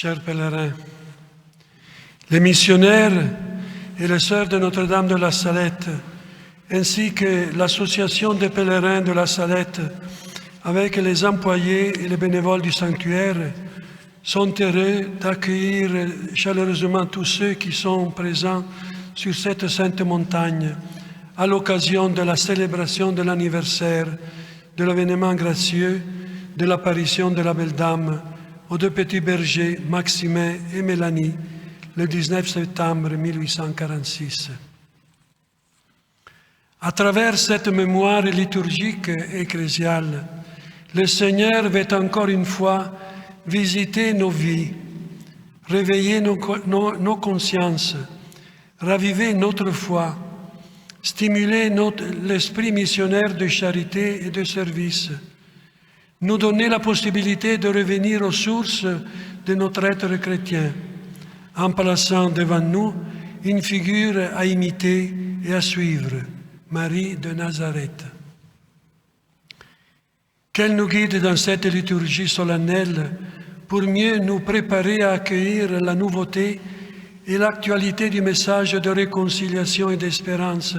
Chers pèlerins, les missionnaires et les sœurs de Notre-Dame de la Salette, ainsi que l'association des pèlerins de la Salette, avec les employés et les bénévoles du sanctuaire, sont heureux d'accueillir chaleureusement tous ceux qui sont présents sur cette sainte montagne à l'occasion de la célébration de l'anniversaire de l'avènement gracieux de l'apparition de la Belle Dame aux deux petits bergers, Maximin et Mélanie, le 19 septembre 1846. À travers cette mémoire liturgique ecclésiale, le Seigneur veut encore une fois visiter nos vies, réveiller nos consciences, raviver notre foi, stimuler l'esprit missionnaire de charité et de service, nous donner la possibilité de revenir aux sources de notre être chrétien, en plaçant devant nous une figure à imiter et à suivre, Marie de Nazareth. Qu'elle nous guide dans cette liturgie solennelle pour mieux nous préparer à accueillir la nouveauté et l'actualité du message de réconciliation et d'espérance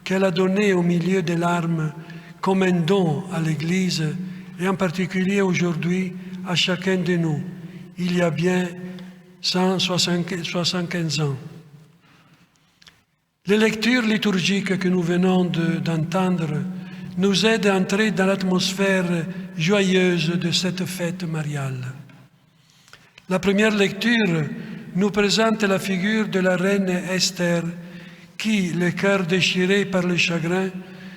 qu'elle a donné au milieu des larmes comme un don à l'Église et en particulier aujourd'hui à chacun de nous, il y a bien 175 ans. Les lectures liturgiques que nous venons d'entendre nous aident à entrer dans l'atmosphère joyeuse de cette fête mariale. La première lecture nous présente la figure de la reine Esther qui, le cœur déchiré par le chagrin,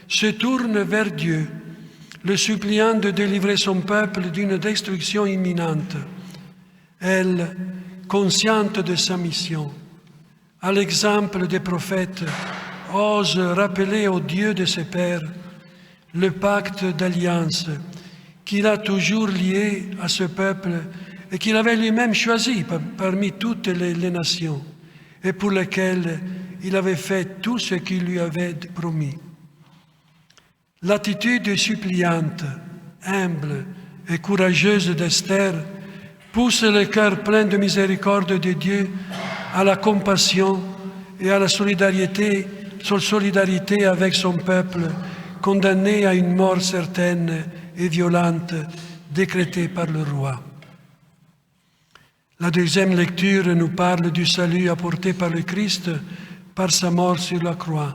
se tourne vers Dieu, le suppliant de délivrer son peuple d'une destruction imminente. Elle, consciente de sa mission, à l'exemple des prophètes, ose rappeler au Dieu de ses pères le pacte d'alliance qu'il a toujours lié à ce peuple et qu'il avait lui-même choisi parmi toutes les nations et pour lequel il avait fait tout ce qu'il lui avait promis. L'attitude suppliante, humble et courageuse d'Esther pousse le cœur plein de miséricorde de Dieu à la compassion et à la solidarité avec son peuple, condamné à une mort certaine et violente décrétée par le roi. La deuxième lecture nous parle du salut apporté par le Christ par sa mort sur la croix.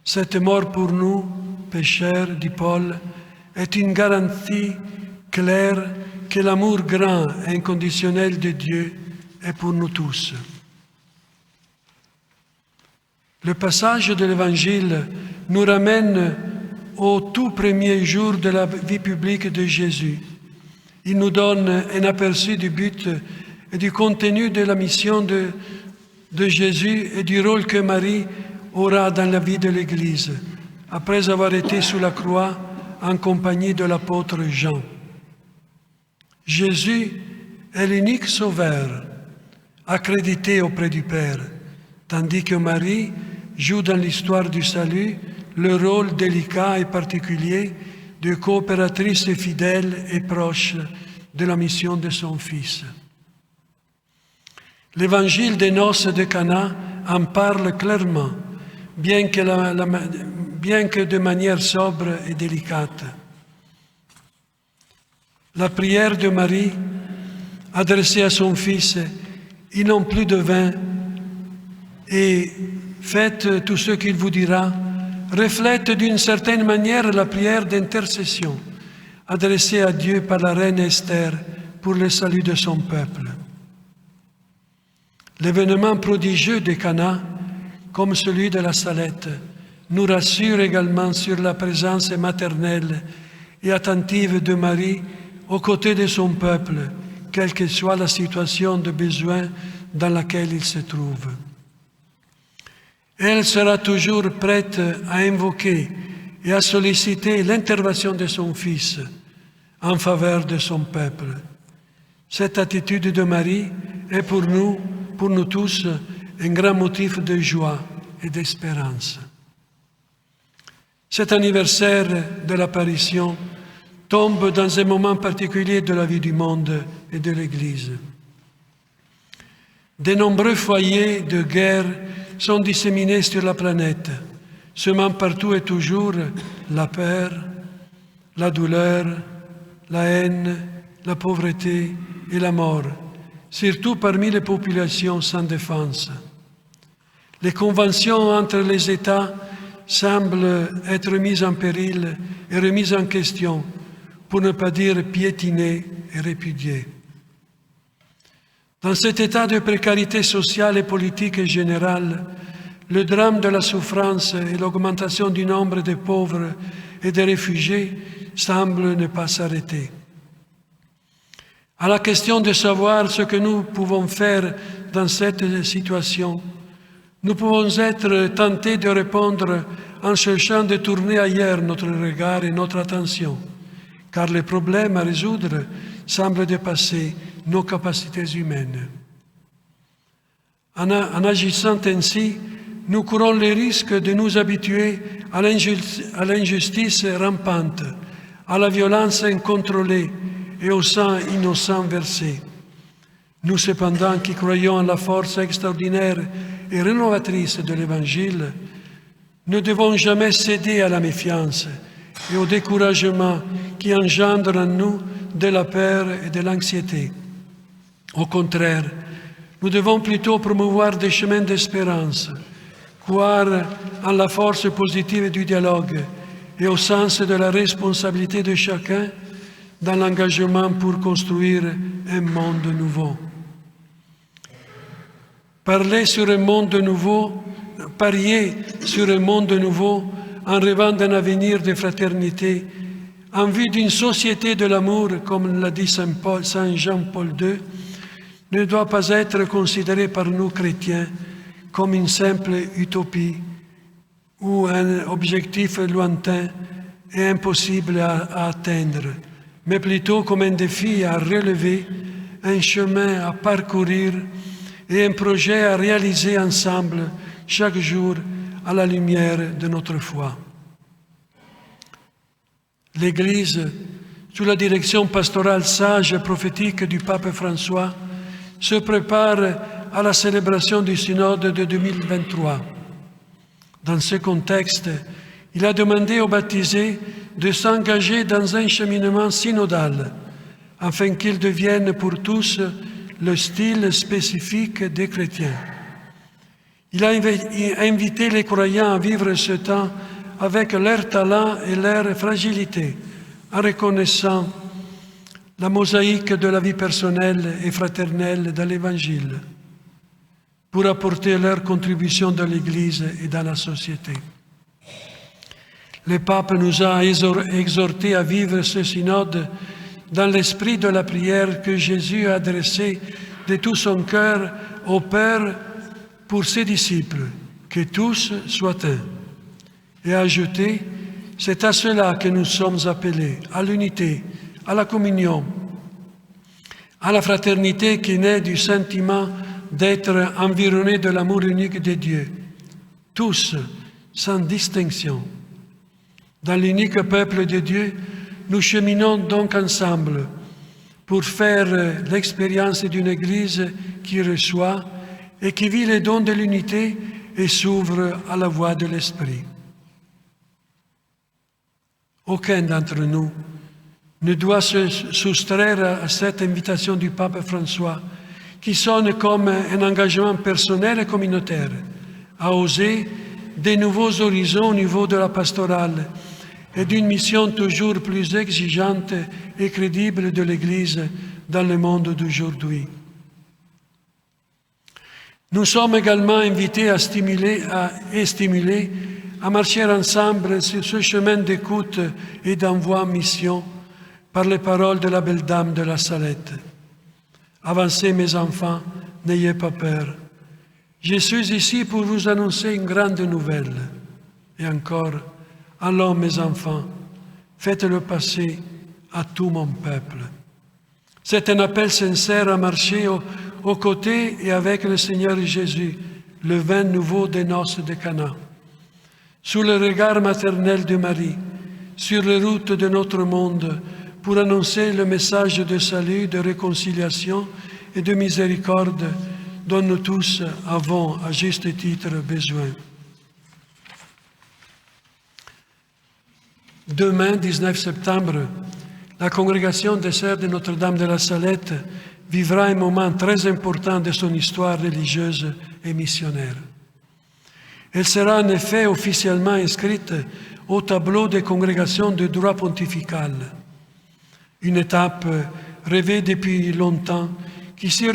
Cette mort pour nous, pécheurs, dit Paul, est une garantie claire que l'amour grand et inconditionnel de Dieu est pour nous tous. Le passage de l'Évangile nous ramène au tout premier jour de la vie publique de Jésus. Il nous donne un aperçu du but et du contenu de la mission de Jésus et du rôle que Marie aura dans la vie de l'Église, après avoir été sous la croix en compagnie de l'apôtre Jean. Jésus est l'unique sauveur accrédité auprès du Père, tandis que Marie joue dans l'histoire du salut le rôle délicat et particulier de coopératrice fidèle et proche de la mission de son Fils. L'évangile des noces de Cana en parle clairement, bien que de manière sobre et délicate. La prière de Marie, adressée à son Fils, « Ils n'ont plus de vin, et faites tout ce qu'il vous dira », reflète d'une certaine manière la prière d'intercession adressée à Dieu par la reine Esther pour le salut de son peuple. L'événement prodigieux de Cana, comme celui de la Salette, nous rassure également sur la présence maternelle et attentive de Marie aux côtés de son peuple, quelle que soit la situation de besoin dans laquelle il se trouve. Elle sera toujours prête à invoquer et à solliciter l'intervention de son Fils en faveur de son peuple. Cette attitude de Marie est pour nous tous, un grand motif de joie et d'espérance. Cet anniversaire de l'apparition tombe dans un moment particulier de la vie du monde et de l'Église. De nombreux foyers de guerre sont disséminés sur la planète, semant partout et toujours la peur, la douleur, la haine, la pauvreté et la mort, surtout parmi les populations sans défense. Les conventions entre les États semblent être mises en péril et remises en question, pour ne pas dire piétinées et répudiées. Dans cet état de précarité sociale et politique générale, le drame de la souffrance et l'augmentation du nombre de pauvres et de réfugiés semblent ne pas s'arrêter. À la question de savoir ce que nous pouvons faire dans cette situation, nous pouvons être tentés de répondre en cherchant de tourner ailleurs notre regard et notre attention, car les problèmes à résoudre semblent dépasser nos capacités humaines. En agissant ainsi, nous courons le risque de nous habituer à l'injustice rampante, à la violence incontrôlée et au sang innocent versé. Nous, cependant, qui croyons en la force extraordinaire et rénovatrice de l'Évangile, ne devons jamais céder à la méfiance et au découragement qui engendrent en nous de la peur et de l'anxiété. Au contraire, nous devons plutôt promouvoir des chemins d'espérance, croire en la force positive du dialogue et au sens de la responsabilité de chacun dans l'engagement pour construire un monde nouveau. Parier sur un monde nouveau en rêvant d'un avenir de fraternité, en vue d'une société de l'amour, comme l'a dit Saint Jean-Paul II, ne doit pas être considéré par nous chrétiens comme une simple utopie ou un objectif lointain et impossible à atteindre, mais plutôt comme un défi à relever, un chemin à parcourir et un projet à réaliser ensemble chaque jour à la lumière de notre foi. L'Église, sous la direction pastorale sage et prophétique du pape François, se prépare à la célébration du synode de 2023. Dans ce contexte, il a demandé aux baptisés de s'engager dans un cheminement synodal, afin qu'ils deviennent pour tous le style spécifique des chrétiens. Il a invité les croyants à vivre ce temps avec leurs talents et leur fragilité, en reconnaissant la mosaïque de la vie personnelle et fraternelle dans l'Évangile, pour apporter leur contribution dans l'Église et dans la société. Le pape nous a exhortés à vivre ce synode dans l'esprit de la prière que Jésus a adressée de tout son cœur au Père pour ses disciples, que tous soient un. Et a ajouté, c'est à cela que nous sommes appelés, à l'unité, à la communion, à la fraternité qui naît du sentiment d'être environnés de l'amour unique de Dieu, tous, sans distinction. Dans l'unique peuple de Dieu, nous cheminons donc ensemble pour faire l'expérience d'une Église qui reçoit et qui vit les dons de l'unité et s'ouvre à la voix de l'Esprit. Aucun d'entre nous ne doit se soustraire à cette invitation du pape François, qui sonne comme un engagement personnel et communautaire, à oser des nouveaux horizons au niveau de la pastorale et d'une mission toujours plus exigeante et crédible de l'Église dans le monde d'aujourd'hui. Nous sommes également invités à stimuler à marcher ensemble sur ce chemin d'écoute et d'envoi en mission par les paroles de la belle dame de la Salette. Avancez mes enfants, n'ayez pas peur. Je suis ici pour vous annoncer une grande nouvelle. Et encore, allons mes enfants, faites-le passer à tout mon peuple. C'est un appel sincère à marcher aux côtés et avec le Seigneur Jésus, le vin nouveau des noces de Cana. Sous le regard maternel de Marie, sur les routes de notre monde, pour annoncer le message de salut, de réconciliation et de miséricorde dont nous tous avons à juste titre besoin. Demain, 19 septembre, la congrégation des Sœurs de Notre-Dame de la Salette vivra un moment très important de son histoire religieuse et missionnaire. Elle sera en effet officiellement inscrite au tableau des congrégations de droit pontifical, une étape rêvée depuis longtemps qui se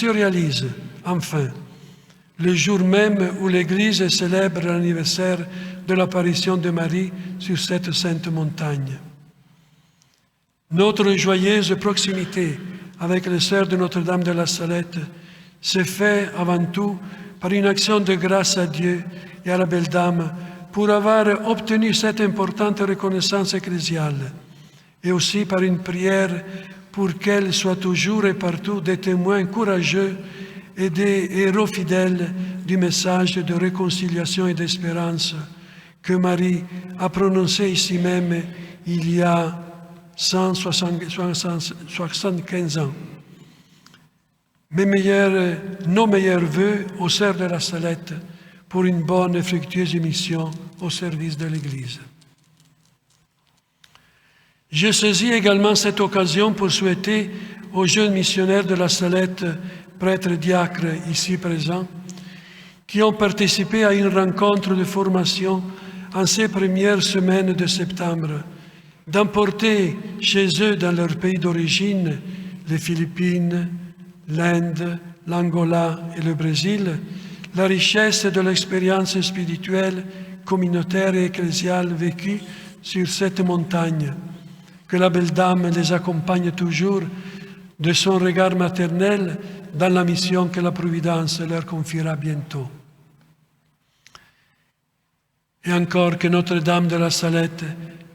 réalise enfin, le jour même où l'Église célèbre l'anniversaire de l'apparition de Marie sur cette sainte montagne. Notre joyeuse proximité avec les Sœurs de Notre-Dame de la Salette se fait avant tout par une action de grâce à Dieu et à la Belle Dame pour avoir obtenu cette importante reconnaissance ecclésiale, et aussi par une prière pour qu'elles soient toujours et partout des témoins courageux et des héros fidèles du message de réconciliation et d'espérance que Marie a prononcé ici même il y a 175 ans. Nos meilleurs vœux aux Sœurs de la Salette pour une bonne et fructueuse mission au service de l'Église. Je saisis également cette occasion pour souhaiter aux jeunes missionnaires de la Salette, prêtres diacres ici présents, qui ont participé à une rencontre de formation en ces premières semaines de septembre, d'emporter chez eux dans leur pays d'origine, les Philippines, l'Inde, l'Angola et le Brésil, la richesse de l'expérience spirituelle, communautaire et ecclésiale vécue sur cette montagne. Que la Belle Dame les accompagne toujours de son regard maternel dans la mission que la Providence leur confiera bientôt. Et encore que Notre-Dame de la Salette,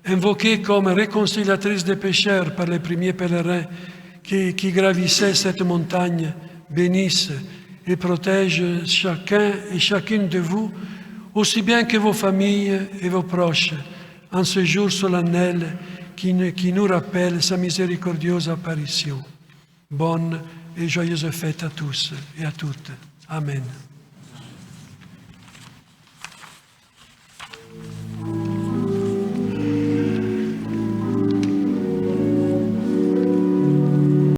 invoquée comme réconciliatrice des pécheurs par les premiers pèlerins qui gravissaient cette montagne, bénisse et protège chacun et chacune de vous, aussi bien que vos familles et vos proches, en ce jour solennel qui nous rappelle sa miséricordieuse apparition. Bonne et joyeuse fête à tous et à toutes. Amen.